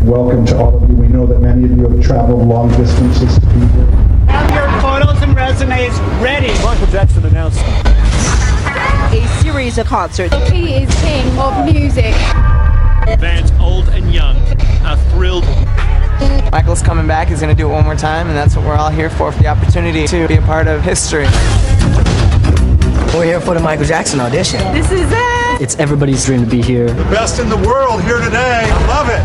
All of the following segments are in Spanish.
welcome to all of you. We know that many of you have traveled long distances to be here. Have your photos and resumes ready. Michael Jackson announced a series of concerts. He is king of music. fans old and young are thrilled. Michael's coming back. He's going to do it one more time, and that's what we're all here for the opportunity to be a part of history. We're here for the Michael Jackson audition. This is it. It's everybody's dream to be here. The best in the world here today. I love it.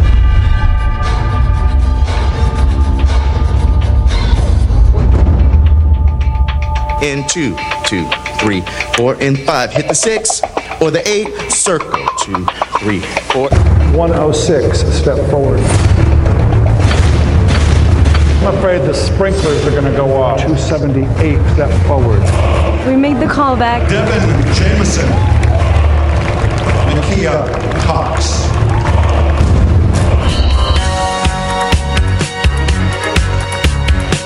In 2, 2, 3, 4, and 5. Hit the 6 or the 8. Circle 2, 3, 4. 106, step forward. I'm afraid the sprinklers are going to go off. 278, step forward. We made the call back. Devin Jameson. Nakia Cox.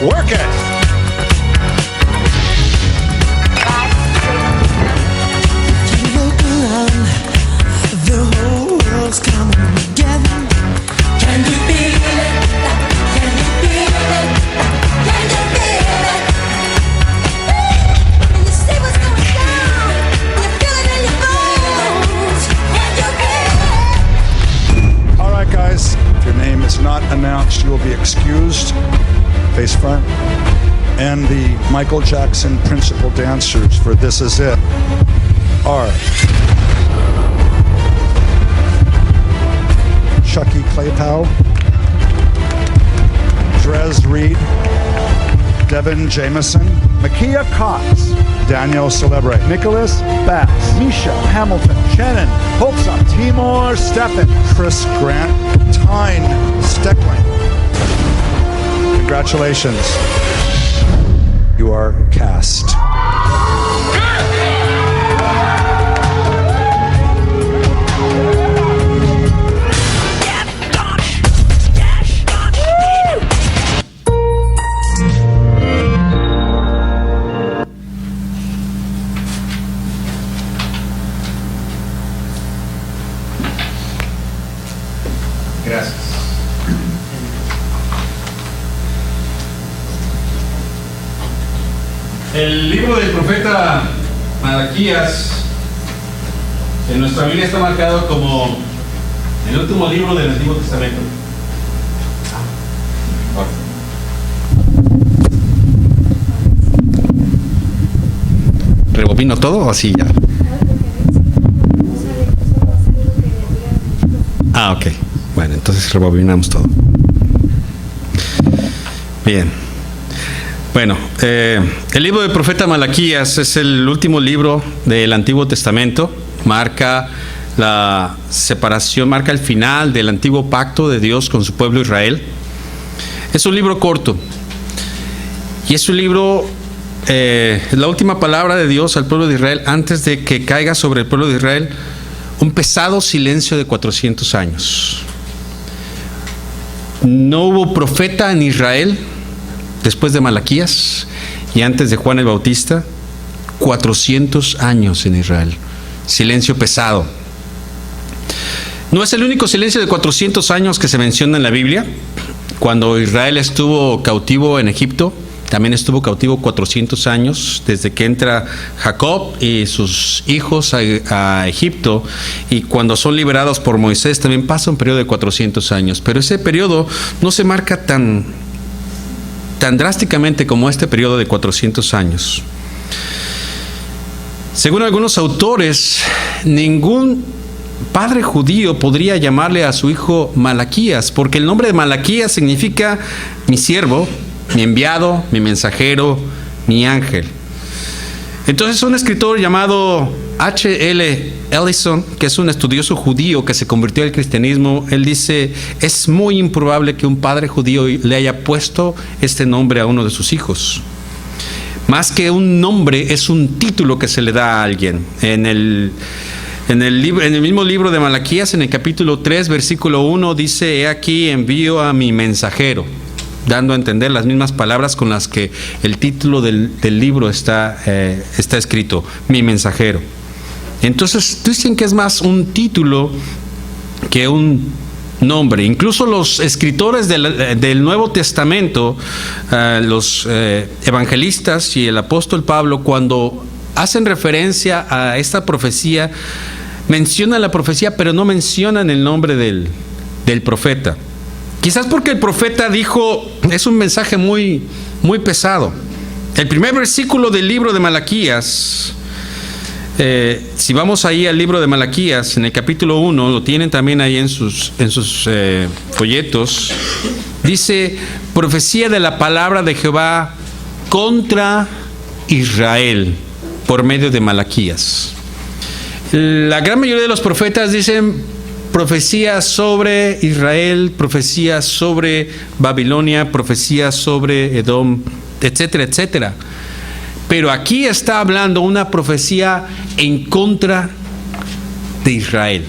Work it. Not announced, you will be excused. Face front. And the Michael Jackson principal dancers for This Is It are Chucky Claypow, Drez Reed, Devin Jameson, Nakia Cox, Daniel Celebre, Nicholas Bass, Misha Hamilton, Shannon Holtzup, Timur Steffen, Chris Grant, Tyne Steckling. Congratulations. You are cast. Gracias. El libro del profeta Malaquías en nuestra Biblia está marcado como el último libro del Antiguo Testamento. ¿Rebobino todo o así ya? Ah, ok. Bueno, entonces rebobinamos todo. Bien. Bueno, el libro del profeta Malaquías es el último libro del Antiguo Testamento. Marca la separación, marca el final del antiguo pacto de Dios con su pueblo Israel. Es un libro corto. Y es un libro, la última palabra de Dios al pueblo de Israel antes de que caiga sobre el pueblo de Israel un pesado silencio de 400 años. No hubo profeta en Israel después de Malaquías y antes de Juan el Bautista. 400 años en Israel. Silencio pesado. No es el único silencio de 400 años que se menciona en la Biblia. Cuando Israel estuvo cautivo en Egipto, también estuvo cautivo 400 años, desde que entra Jacob y sus hijos a Egipto, y cuando son liberados por Moisés también pasa un periodo de 400 años. Pero ese periodo no se marca tan drásticamente como este periodo de 400 años. Según algunos autores, ningún padre judío podría llamarle a su hijo Malaquías, porque el nombre de Malaquías significa mi siervo, mi enviado, mi mensajero, mi ángel. Entonces un escritor llamado H.L. Ellison, que es un estudioso judío que se convirtió al cristianismo, él dice: es muy improbable que un padre judío le haya puesto este nombre a uno de sus hijos. Más que un nombre, es un título que se le da a alguien. En el mismo libro de Malaquías, en el capítulo 3, versículo 1, dice: he aquí envío a mi mensajero, dando a entender las mismas palabras con las que el título del libro está escrito, mi mensajero. Entonces dicen que es más un título que un nombre. Incluso los escritores del Nuevo Testamento, los evangelistas y el apóstol Pablo, cuando hacen referencia a esta profecía, mencionan la profecía, pero no mencionan el nombre del profeta. Quizás porque el profeta dijo, es un mensaje muy, muy pesado. El primer versículo del libro de Malaquías, si vamos ahí al libro de Malaquías, en el capítulo 1, lo tienen también ahí en sus folletos, dice, profecía de la palabra de Jehová contra Israel, por medio de Malaquías. La gran mayoría de los profetas dicen profecía sobre Israel, profecía sobre Babilonia, profecía sobre Edom, etcétera, etcétera. Pero aquí está hablando una profecía en contra de Israel.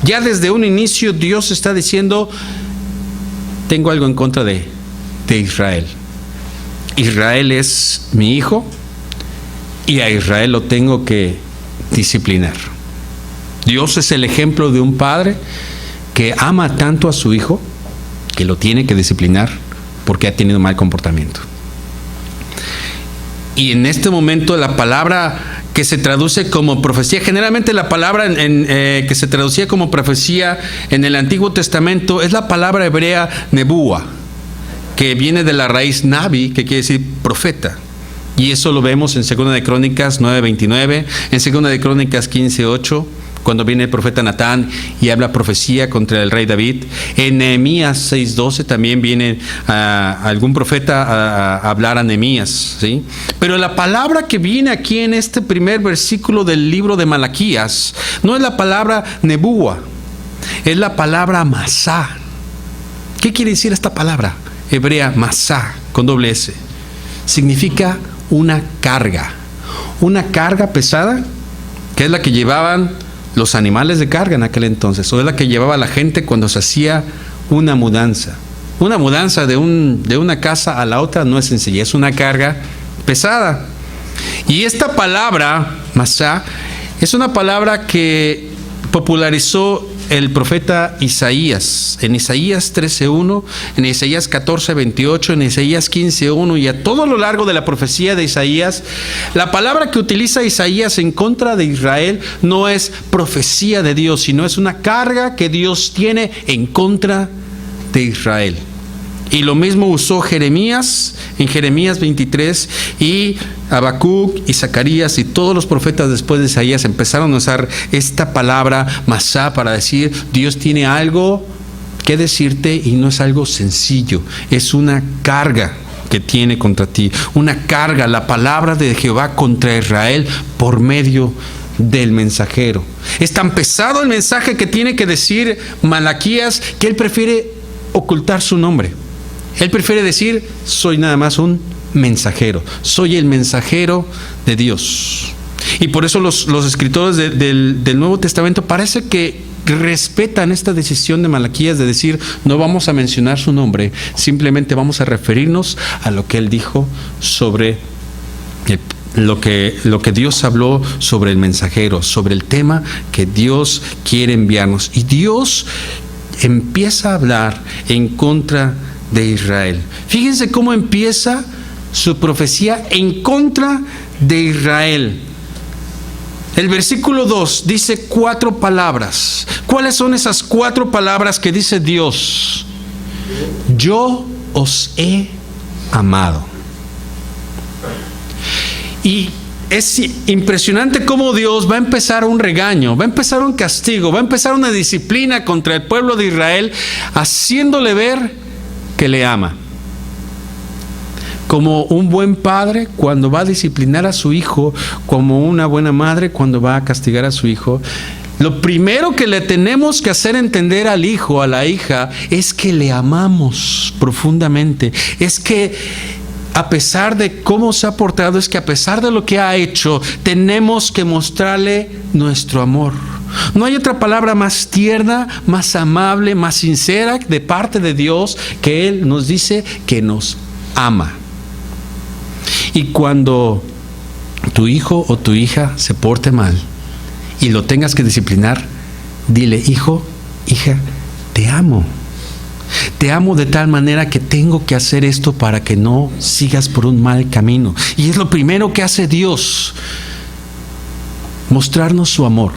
Ya desde un inicio Dios está diciendo, tengo algo en contra de Israel. Israel es mi hijo y a Israel lo tengo que disciplinar. Dios es el ejemplo de un padre que ama tanto a su hijo que lo tiene que disciplinar porque ha tenido mal comportamiento. Y en este momento la palabra que se traduce como profecía, generalmente la palabra que se traducía como profecía en el Antiguo Testamento es la palabra hebrea nebúa, que viene de la raíz nabi, que quiere decir profeta. Y eso lo vemos en 2 de Crónicas 9:29, en 2 de Crónicas 15:8, cuando viene el profeta Natán y habla profecía contra el rey David. En Nehemías 6:12 también viene algún profeta a hablar a Nehemías, ¿sí? Pero la palabra que viene aquí en este primer versículo del libro de Malaquías no es la palabra nebúa, es la palabra masá. ¿Qué quiere decir esta palabra hebrea masá con doble S? Significa una carga pesada, que es la que llevaban los animales de carga en aquel entonces, o es la que llevaba la gente cuando se hacía una mudanza. Una mudanza de una casa a la otra no es sencilla, es una carga pesada. Y esta palabra, masá, es una palabra que popularizó el profeta Isaías, en Isaías 13:1, en Isaías 14:28, en Isaías 15:1 y a todo lo largo de la profecía de Isaías. La palabra que utiliza Isaías en contra de Israel no es profecía de Dios, sino es una carga que Dios tiene en contra de Israel. Y lo mismo usó Jeremías en Jeremías 23, y Habacuc y Zacarías y todos los profetas después de Isaías empezaron a usar esta palabra masá para decir, Dios tiene algo que decirte y no es algo sencillo, es una carga que tiene contra ti, una carga, la palabra de Jehová contra Israel por medio del mensajero. Es tan pesado el mensaje que tiene que decir Malaquías que él prefiere ocultar su nombre. Él prefiere decir, soy nada más un mensajero, soy el mensajero de Dios. Y por eso los escritores del Nuevo Testamento parece que respetan esta decisión de Malaquías de decir, no vamos a mencionar su nombre, simplemente vamos a referirnos a lo que él dijo sobre lo que Dios habló sobre el mensajero, sobre el tema que Dios quiere enviarnos. Y Dios empieza a hablar en contra de Israel. Fíjense cómo empieza su profecía en contra de Israel. El versículo 2 dice 4 palabras. ¿Cuáles son esas 4 palabras que dice Dios? Yo os he amado. Y es impresionante cómo Dios va a empezar un regaño, va a empezar un castigo, va a empezar una disciplina contra el pueblo de Israel, haciéndole ver que le ama. Como un buen padre cuando va a disciplinar a su hijo, como una buena madre cuando va a castigar a su hijo, lo primero que le tenemos que hacer entender al hijo, a la hija, es que le amamos profundamente. Es que a pesar de cómo se ha portado, es que a pesar de lo que ha hecho, tenemos que mostrarle nuestro amor. No hay otra palabra más tierna, más amable, más sincera de parte de Dios que Él nos dice que nos ama. Y cuando tu hijo o tu hija se porte mal y lo tengas que disciplinar, dile, hijo, hija, te amo. te amo de tal manera que tengo que hacer esto para que no sigas por un mal camino. Y es lo primero que hace Dios: mostrarnos su amor,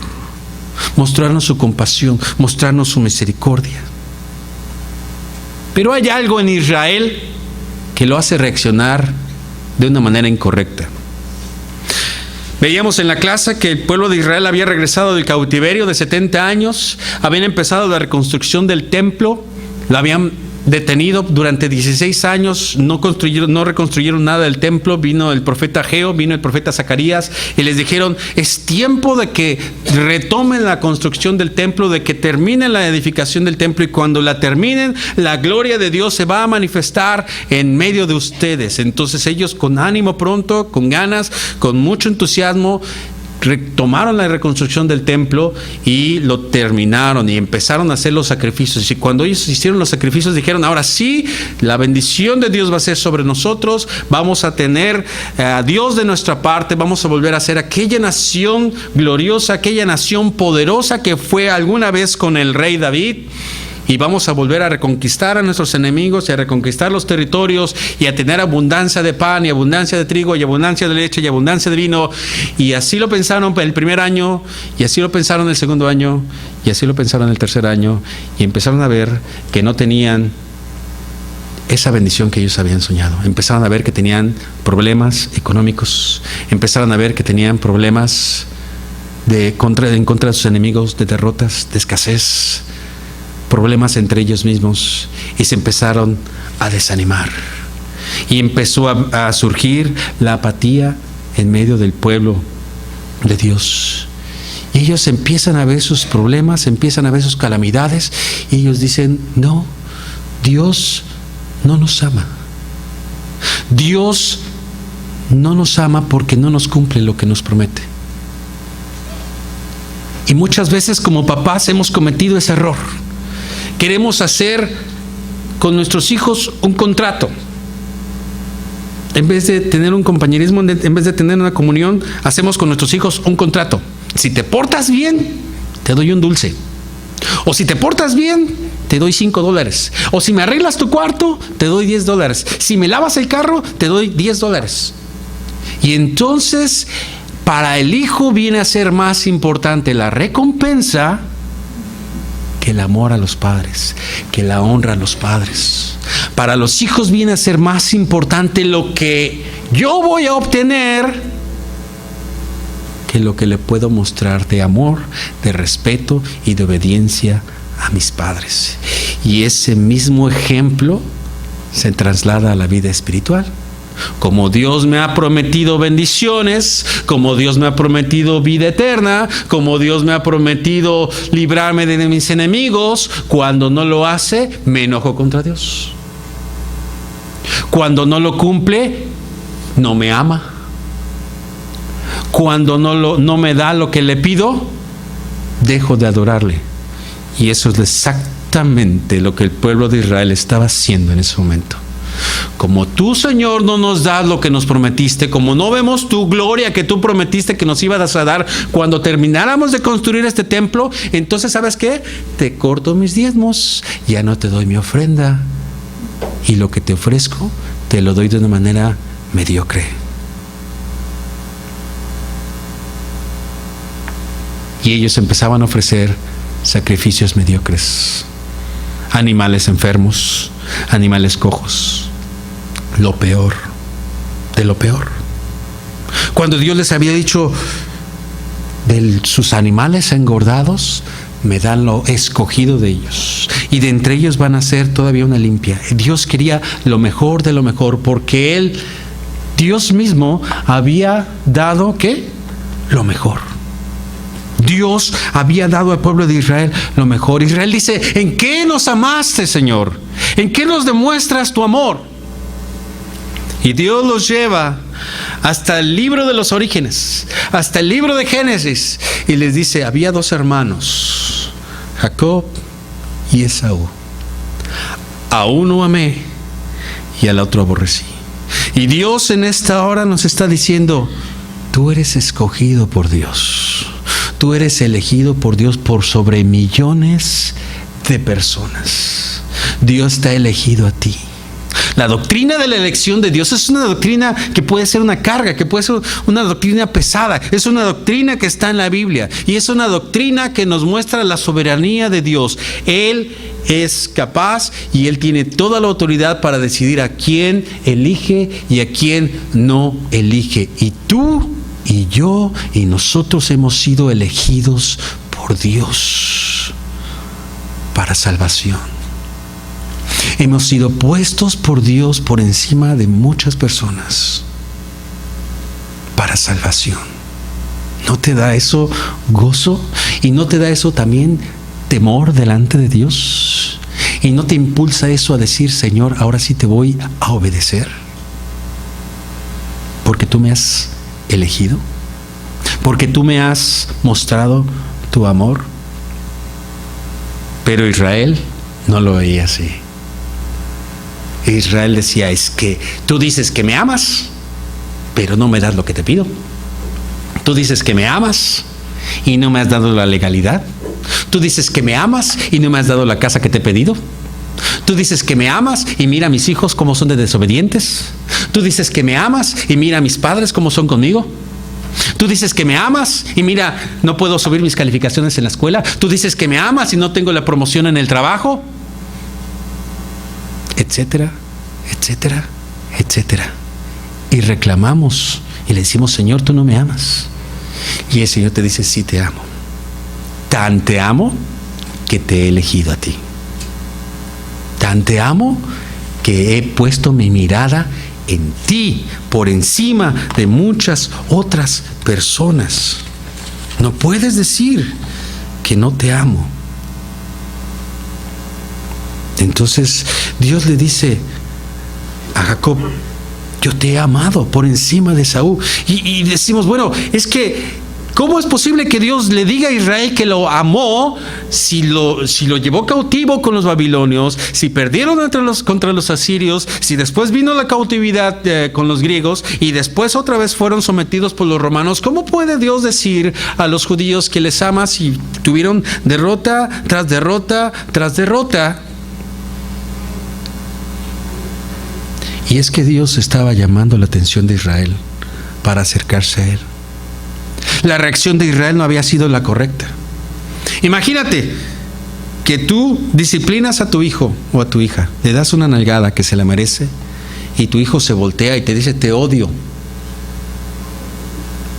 mostrarnos su compasión, mostrarnos su misericordia. Pero hay algo en Israel que lo hace reaccionar de una manera incorrecta. Veíamos en la clase que el pueblo de Israel había regresado del cautiverio de 70 años, habían empezado la reconstrucción del templo, la habían detenido durante 16 años, no reconstruyeron nada del templo. Vino el profeta Ageo, vino el profeta Zacarías y les dijeron: es tiempo de que retomen la construcción del templo, de que terminen la edificación del templo, y cuando la terminen, la gloria de Dios se va a manifestar en medio de ustedes. Entonces ellos, con ánimo pronto, con ganas, con mucho entusiasmo, retomaron la reconstrucción del templo y lo terminaron y empezaron a hacer los sacrificios. Y cuando ellos hicieron los sacrificios, dijeron: ahora sí, la bendición de Dios va a ser sobre nosotros, vamos a tener a Dios de nuestra parte, vamos a volver a ser aquella nación gloriosa, aquella nación poderosa que fue alguna vez con el rey David. Y vamos a volver a reconquistar a nuestros enemigos y a reconquistar los territorios y a tener abundancia de pan y abundancia de trigo y abundancia de leche y abundancia de vino. Y así lo pensaron el primer año, y así lo pensaron el segundo año, y así lo pensaron el tercer año, y empezaron a ver que no tenían esa bendición que ellos habían soñado. Empezaron a ver que tenían problemas económicos, empezaron a ver que tenían problemas en contra de sus enemigos, de derrotas, de escasez, problemas entre ellos mismos, y se empezaron a desanimar, y empezó a surgir la apatía en medio del pueblo de Dios. Y ellos empiezan a ver sus problemas, empiezan a ver sus calamidades, y ellos dicen: no, Dios no nos ama. Dios no nos ama porque no nos cumple lo que nos promete. Y muchas veces como papás hemos cometido ese error. Queremos hacer con nuestros hijos un contrato. En vez de tener un compañerismo, en vez de tener una comunión, hacemos con nuestros hijos un contrato. Si te portas bien, te doy un dulce. O si te portas bien, te doy $5. O si me arreglas tu cuarto, te doy $10. Si me lavas el carro, te doy $10. Y entonces, para el hijo viene a ser más importante la recompensa que el amor a los padres, que la honra a los padres. Para los hijos viene a ser más importante lo que yo voy a obtener que lo que le puedo mostrar de amor, de respeto y de obediencia a mis padres. Y ese mismo ejemplo se traslada a la vida espiritual. Como Dios me ha prometido bendiciones, como Dios me ha prometido vida eterna, como Dios me ha prometido librarme de mis enemigos, cuando no lo hace, me enojo contra Dios. Cuando no lo cumple, no me ama. Cuando no me da lo que le pido, dejo de adorarle. Y eso es exactamente lo que el pueblo de Israel estaba haciendo en ese momento. Como tú, Señor, no nos das lo que nos prometiste, como no vemos tu gloria que tú prometiste que nos ibas a dar cuando termináramos de construir este templo, entonces, ¿sabes qué? Te corto mis diezmos, ya no te doy mi ofrenda, y lo que te ofrezco te lo doy de una manera mediocre. Y ellos empezaban a ofrecer sacrificios mediocres, animales enfermos, animales cojos, lo peor de lo peor. Cuando Dios les había dicho: de sus animales engordados me dan lo escogido de ellos, y de entre ellos van a ser todavía una limpia. Dios quería lo mejor de lo mejor, porque Él, Dios mismo, había dado ¿qué? Lo mejor. Dios había dado al pueblo de Israel lo mejor. Israel dice: ¿en qué nos amaste, Señor? ¿En qué nos demuestras tu amor? Y Dios los lleva hasta el libro de los orígenes, hasta el libro de Génesis, y les dice: había dos hermanos, Jacob y Esaú. A uno amé y al otro aborrecí. Y Dios en esta hora nos está diciendo: tú eres escogido por Dios. Tú eres elegido por Dios por sobre millones de personas. Dios te ha elegido a ti. La doctrina de la elección de Dios es una doctrina que puede ser una carga, que puede ser una doctrina pesada. Es una doctrina que está en la Biblia y es una doctrina que nos muestra la soberanía de Dios. Él es capaz y Él tiene toda la autoridad para decidir a quién elige y a quién no elige. Y tú y yo y nosotros hemos sido elegidos por Dios para salvación. Hemos sido puestos por Dios por encima de muchas personas para salvación. ¿No te da eso gozo? ¿Y no te da eso también temor delante de Dios? ¿Y no te impulsa eso a decir, Señor, ahora sí te voy a obedecer? Porque tú me has elegido, porque tú me has mostrado tu amor. Pero Israel no lo veía así. Israel decía, es que tú dices que me amas, pero no me das lo que te pido. Tú dices que me amas y no me has dado la legalidad. Tú dices que me amas y no me has dado la casa que te he pedido. Tú dices que me amas y mira a mis hijos cómo son de desobedientes. Tú dices que me amas y mira a mis padres cómo son conmigo. Tú dices que me amas y mira, no puedo subir mis calificaciones en la escuela. Tú dices que me amas y no tengo la promoción en el trabajo. Etcétera, etcétera, etcétera. Y reclamamos y le decimos, Señor, tú no me amas. Y el Señor te dice, sí te amo. Tan te amo que te he elegido a ti. Tan te amo que he puesto mi mirada en ti por encima de muchas otras personas. No puedes decir que no te amo. Entonces Dios le dice a Jacob, yo te he amado por encima de Esaú. Y decimos, bueno, es que ¿cómo es posible que Dios le diga a Israel que lo amó si lo llevó cautivo con los babilonios, si perdieron contra los asirios, si después vino la cautividad con los griegos y después otra vez fueron sometidos por los romanos? ¿Cómo puede Dios decir a los judíos que les ama si tuvieron derrota tras derrota tras derrota? Y es que Dios estaba llamando la atención de Israel para acercarse a Él. La reacción de Israel no había sido la correcta. Imagínate que tú disciplinas a tu hijo o a tu hija, le das una nalgada que se la merece y tu hijo se voltea y te dice, te odio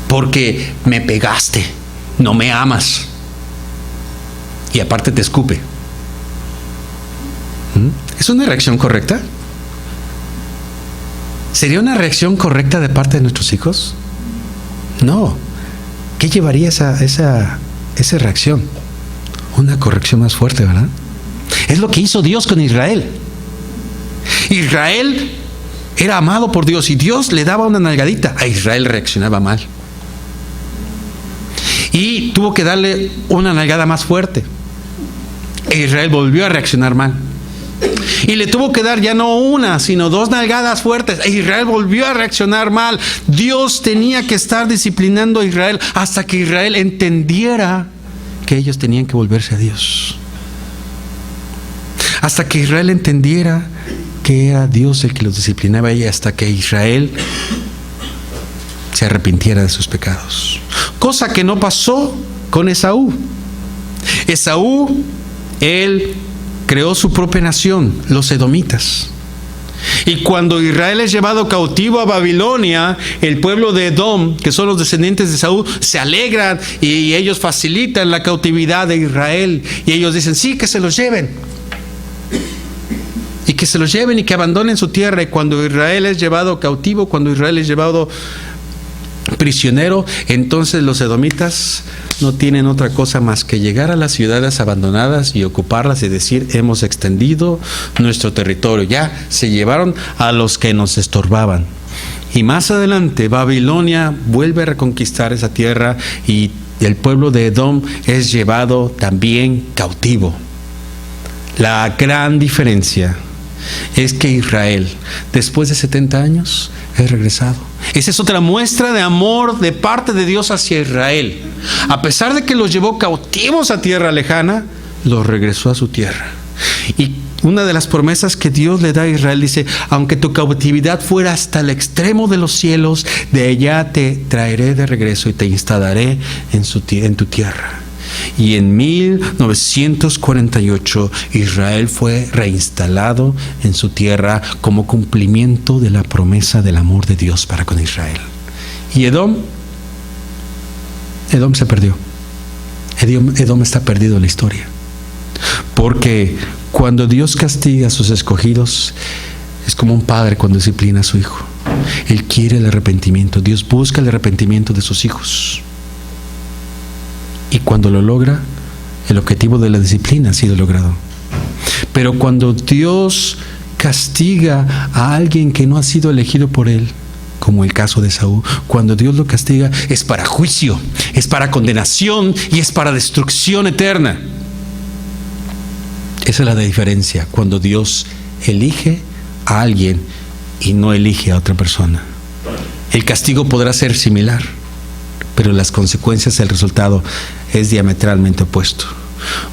porque me pegaste, no me amas y aparte te escupe. ¿Es una reacción correcta? ¿Sería una reacción correcta de parte de nuestros hijos? No. ¿Qué llevaría esa reacción? Una corrección más fuerte, ¿verdad? Es lo que hizo Dios con Israel. Israel era amado por Dios y Dios le daba una nalgadita. A Israel reaccionaba mal. Y tuvo que darle una nalgada más fuerte. E Israel volvió a reaccionar mal. Y le tuvo que dar ya no una, sino 2 nalgadas fuertes. E Israel volvió a reaccionar mal. Dios tenía que estar disciplinando a Israel hasta que Israel entendiera que ellos tenían que volverse a Dios. Hasta que Israel entendiera que era Dios el que los disciplinaba y hasta que Israel se arrepintiera de sus pecados. Cosa que no pasó con Esaú. Esaú, él creó su propia nación, los edomitas. Y cuando Israel es llevado cautivo a Babilonia, el pueblo de Edom, que son los descendientes de Esaú, se alegran y ellos facilitan la cautividad de Israel. Y ellos dicen, sí, que se los lleven. Y que se los lleven y que abandonen su tierra. Y cuando Israel es llevado cautivo, cuando Israel es llevado prisionero, entonces los edomitas no tienen otra cosa más que llegar a las ciudades abandonadas y ocuparlas y decir, hemos extendido nuestro territorio, ya se llevaron a los que nos estorbaban. Y más adelante Babilonia vuelve a reconquistar esa tierra y el pueblo de Edom es llevado también cautivo. La gran diferencia es que Israel, después de 70 años, es regresado. Esa es otra muestra de amor de parte de Dios hacia Israel. A pesar de que los llevó cautivos a tierra lejana, los regresó a su tierra. Y Una de las promesas que Dios le da a Israel dice: aunque tu cautividad fuera hasta el extremo de los cielos, de allá te traeré de regreso y te instalaré en tu tierra. Y en 1948 Israel fue reinstalado en su tierra como cumplimiento de la promesa del amor de Dios para con Israel. Y Edom se perdió. Edom está perdido en la historia. Porque cuando Dios castiga a sus escogidos, es como un padre cuando disciplina a su hijo. Él quiere el arrepentimiento. Dios busca el arrepentimiento de sus hijos. Y cuando lo logra, el objetivo de la disciplina ha sido logrado. Pero cuando Dios castiga a alguien que no ha sido elegido por Él, como el caso de Esaú, cuando Dios lo castiga es para juicio, es para condenación y es para destrucción eterna. Esa es la diferencia cuando Dios elige a alguien y no elige a otra persona. El castigo podrá ser similar, pero las consecuencias, el resultado es diametralmente opuesto.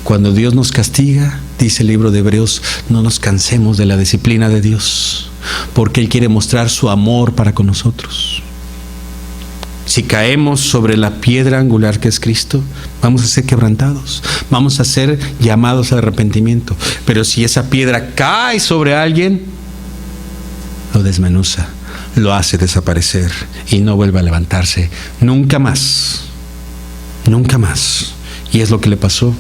Cuando Dios nos castiga, dice el libro de Hebreos, no nos cansemos de la disciplina de Dios, porque Él quiere mostrar su amor para con nosotros. Si caemos sobre la piedra angular que es Cristo, vamos a ser quebrantados, vamos a ser llamados al arrepentimiento. Pero si esa piedra cae sobre alguien, lo desmenuza, lo hace desaparecer y no vuelve a levantarse nunca más. Nunca más. Y es lo que le pasó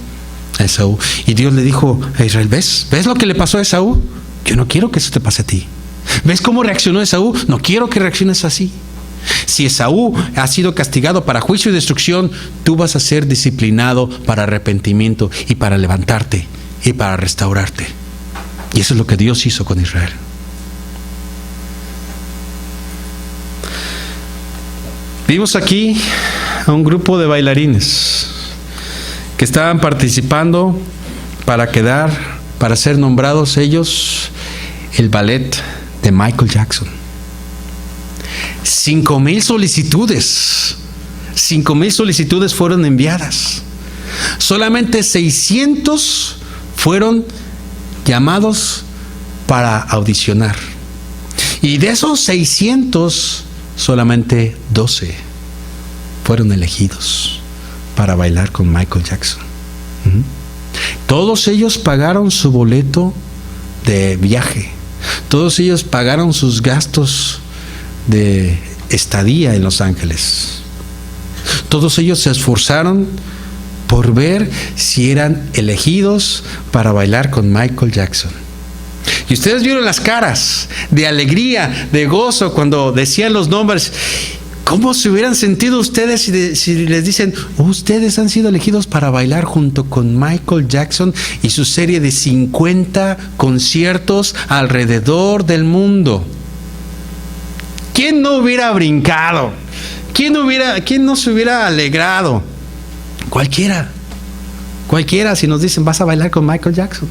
a Esaú. Y Dios le dijo a Israel: ¿ves lo que le pasó a Esaú? Yo no quiero que eso te pase a ti. ¿Ves cómo reaccionó Esaú? No quiero que reacciones así. Si Esaú ha sido castigado para juicio y destrucción, tú vas a ser disciplinado para arrepentimiento y para levantarte y para restaurarte. Y eso es lo que Dios hizo con Israel. Vimos aquí a un grupo de bailarines que estaban participando para ser nombrados ellos el ballet de Michael Jackson. 5,000 solicitudes. 5,000 solicitudes fueron enviadas. Solamente 600 fueron llamados para audicionar. Y de esos 600, solamente 12 fueron elegidos para bailar con Michael Jackson. Todos ellos pagaron su boleto de viaje. Todos ellos pagaron sus gastos de estadía en Los Ángeles. Todos ellos se esforzaron por ver si eran elegidos para bailar con Michael Jackson. Y ustedes vieron las caras de alegría, de gozo cuando decían los nombres. ¿Cómo se hubieran sentido ustedes si les dicen: ustedes han sido elegidos para bailar junto con Michael Jackson y su serie de 50 conciertos alrededor del mundo? ¿Quién no hubiera brincado? ¿Quién no se hubiera alegrado? Cualquiera, si nos dicen: vas a bailar con Michael Jackson.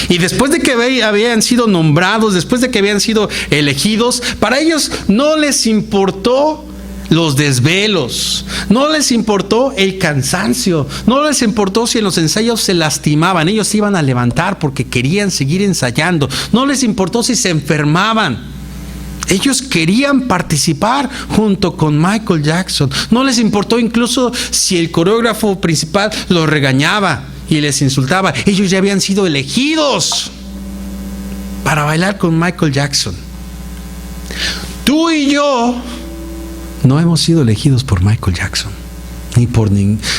Y después de que habían sido nombrados, después de que habían sido elegidos, para ellos no les importó los desvelos, no les importó el cansancio, no les importó si en los ensayos se lastimaban. Ellos se iban a levantar porque querían seguir ensayando. No les importó si se enfermaban. Ellos querían participar junto con Michael Jackson. No les importó incluso si el coreógrafo principal los regañaba y les insultaba. Ellos ya habían sido elegidos para bailar con Michael Jackson. Tú y yo no hemos sido elegidos por Michael Jackson.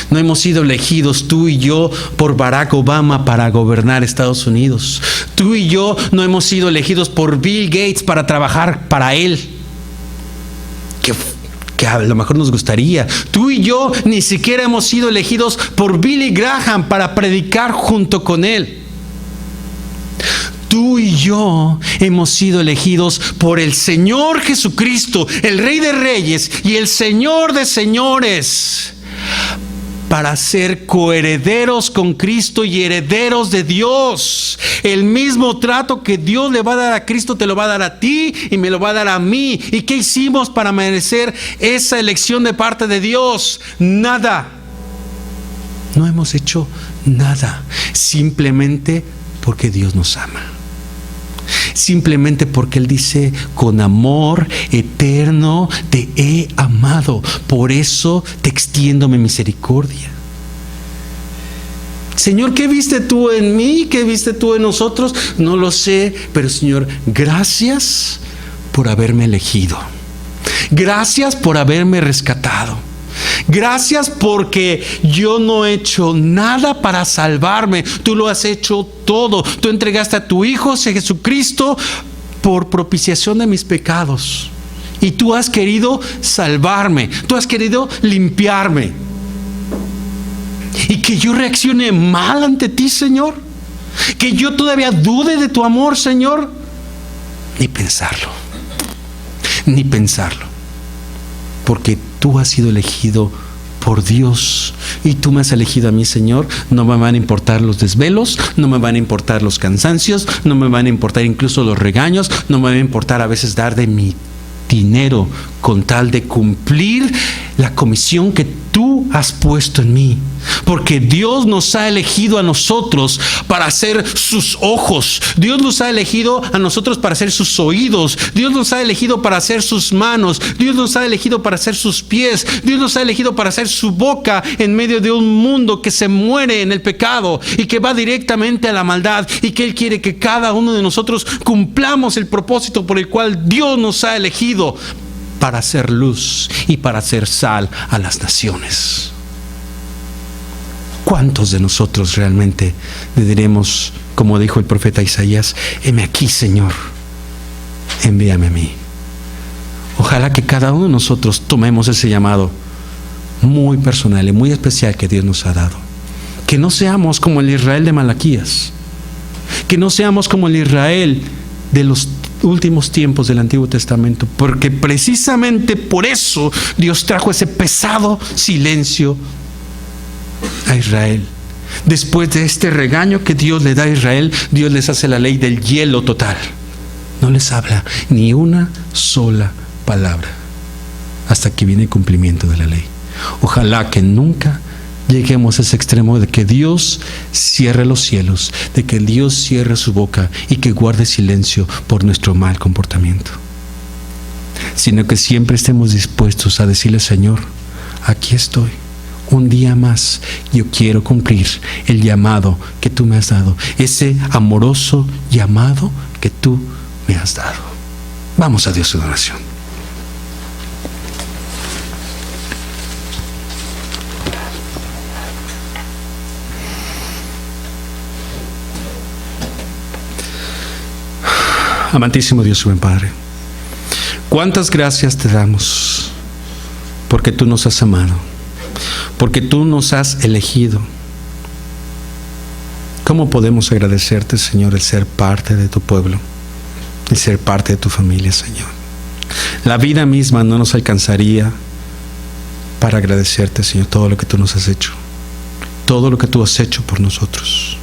No hemos sido elegidos tú y yo por Barack Obama para gobernar Estados Unidos. Tú y yo no hemos sido elegidos por Bill Gates para trabajar para él, que a lo mejor nos gustaría. Tú y yo ni siquiera hemos sido elegidos por Billy Graham para predicar junto con él. Tú y yo hemos sido elegidos por el Señor Jesucristo, el Rey de Reyes y el Señor de Señores, para ser coherederos con Cristo y herederos de Dios. El mismo trato que Dios le va a dar a Cristo te lo va a dar a ti y me lo va a dar a mí. ¿Y qué hicimos para merecer esa elección de parte de Dios? Nada. No hemos hecho nada. Simplemente porque Dios nos ama. Simplemente porque Él dice: con amor eterno te he amado, por eso te extiendo mi misericordia. Señor, ¿qué viste tú en mí? ¿Qué viste tú en nosotros? No lo sé, pero Señor, gracias por haberme elegido. Gracias por haberme rescatado. Gracias porque yo no he hecho nada para salvarme. Tú lo has hecho todo. Tú entregaste a tu Hijo Jesucristo por propiciación de mis pecados. Y tú has querido salvarme. Tú has querido limpiarme. Y que yo reaccione mal ante ti, Señor. Que yo todavía dude de tu amor, Señor. Ni pensarlo. Ni pensarlo. Porque tú has sido elegido por Dios y tú me has elegido a mí, Señor. No me van a importar los desvelos, no me van a importar los cansancios, no me van a importar incluso los regaños, no me va a importar a veces dar de mi dinero con tal de cumplir la comisión que tú has puesto en mí. Porque Dios nos ha elegido a nosotros para ser sus ojos. Dios nos ha elegido a nosotros para ser sus oídos. Dios nos ha elegido para ser sus manos. Dios nos ha elegido para ser sus pies. Dios nos ha elegido para ser su boca en medio de un mundo que se muere en el pecado y que va directamente a la maldad, y que Él quiere que cada uno de nosotros cumplamos el propósito por el cual Dios nos ha elegido, para hacer luz y para hacer sal a las naciones. ¿Cuántos de nosotros realmente le diremos, como dijo el profeta Isaías: heme aquí, Señor, envíame a mí? Ojalá que cada uno de nosotros tomemos ese llamado muy personal y muy especial que Dios nos ha dado. Que no seamos como el Israel de Malaquías. Que no seamos como el Israel de los últimos tiempos del Antiguo Testamento, porque precisamente por eso Dios trajo ese pesado silencio a Israel. Después de este regaño que Dios le da a Israel, Dios les hace la ley del hielo total. No les habla ni una sola palabra hasta que viene el cumplimiento de la ley. Ojalá que nunca lleguemos a ese extremo de que Dios cierre los cielos, de que Dios cierre su boca y que guarde silencio por nuestro mal comportamiento, sino que siempre estemos dispuestos a decirle: Señor, aquí estoy, un día más, yo quiero cumplir el llamado que tú me has dado, ese amoroso llamado que tú me has dado. Vamos a Dios en oración. Amantísimo Dios y buen Padre, cuántas gracias te damos porque tú nos has amado, porque tú nos has elegido. ¿Cómo podemos agradecerte, Señor, el ser parte de tu pueblo, el ser parte de tu familia, Señor? La vida misma no nos alcanzaría para agradecerte, Señor, todo lo que tú nos has hecho, todo lo que tú has hecho por nosotros.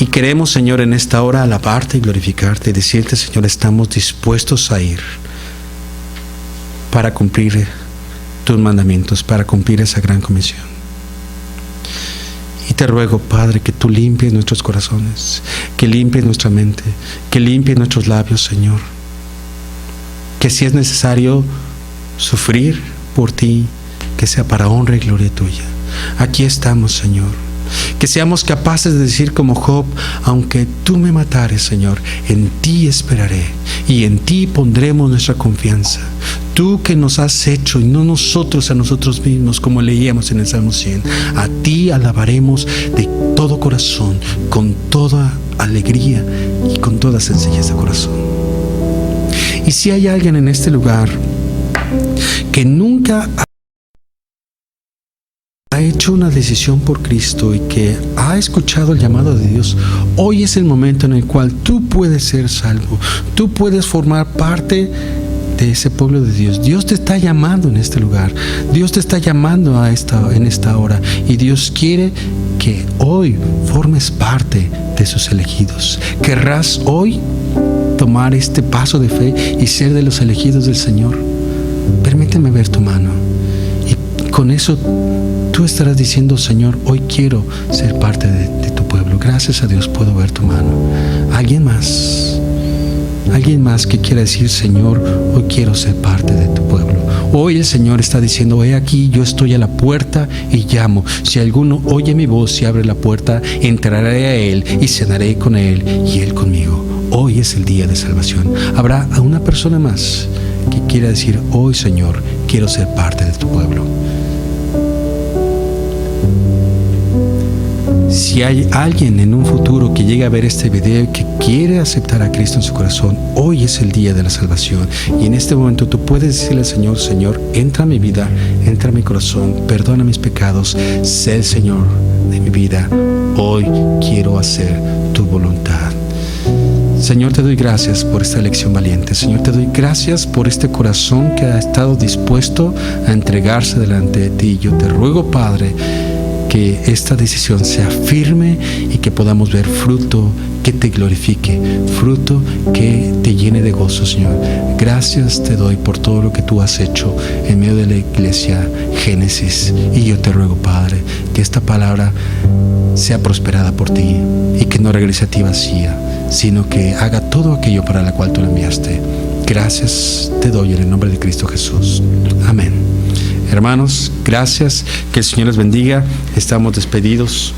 Y queremos, Señor, en esta hora alabarte y glorificarte y decirte: Señor, estamos dispuestos a ir para cumplir tus mandamientos, para cumplir esa gran comisión. Y te ruego, Padre, que tú limpies nuestros corazones, que limpies nuestra mente, que limpies nuestros labios, Señor. Que si es necesario sufrir por ti, que sea para honra y gloria tuya. Aquí estamos, Señor. Que seamos capaces de decir como Job: aunque tú me matares, Señor, en ti esperaré y en ti pondremos nuestra confianza. Tú que nos has hecho y no nosotros a nosotros mismos, como leíamos en el Salmo 100. A ti alabaremos de todo corazón, con toda alegría y con toda sencillez de corazón. Y si hay alguien en este lugar que nunca ha hecho una decisión por Cristo y que ha escuchado el llamado de Dios, hoy es el momento en el cual tú puedes ser salvo. Tú puedes formar parte de ese pueblo de Dios. Dios te está llamando en este lugar. Dios te está llamando en esta hora. Y Dios quiere que hoy formes parte de sus elegidos. ¿Querrás hoy tomar este paso de fe y ser de los elegidos del Señor? Permíteme ver tu mano. Y con eso tú estarás diciendo: Señor, hoy quiero ser parte de tu pueblo. gracias a Dios puedo ver tu mano. Alguien más que quiera decir, Señor, hoy quiero ser parte de tu pueblo. Hoy el Señor está diciendo, he aquí, yo estoy a la puerta y llamo. Si alguno oye mi voz y abre la puerta, entraré a él y cenaré con él y él conmigo. Hoy es el día de salvación. Habrá a una persona más que quiera decir, hoy, Señor, quiero ser parte de tu pueblo. Si hay alguien en un futuro que llegue a ver este video y que quiere aceptar a Cristo en su corazón, hoy es el día de la salvación. Y en este momento tú puedes decirle al Señor, Señor, entra a mi vida, entra a mi corazón, perdona mis pecados, sé el Señor de mi vida. Hoy quiero hacer tu voluntad. Señor, te doy gracias por esta elección valiente. Señor, te doy gracias por este corazón que ha estado dispuesto a entregarse delante de ti. Yo te ruego, Padre, que esta decisión sea firme y que podamos ver fruto que te glorifique, fruto que te llene de gozo, Señor. Gracias te doy por todo lo que tú has hecho en medio de la iglesia Génesis. Y yo te ruego, Padre, que esta palabra sea prosperada por ti y que no regrese a ti vacía, sino que haga todo aquello para la cual tú la enviaste. Gracias te doy en el nombre de Cristo Jesús. Amén. Hermanos, gracias, que el Señor les bendiga. Estamos despedidos.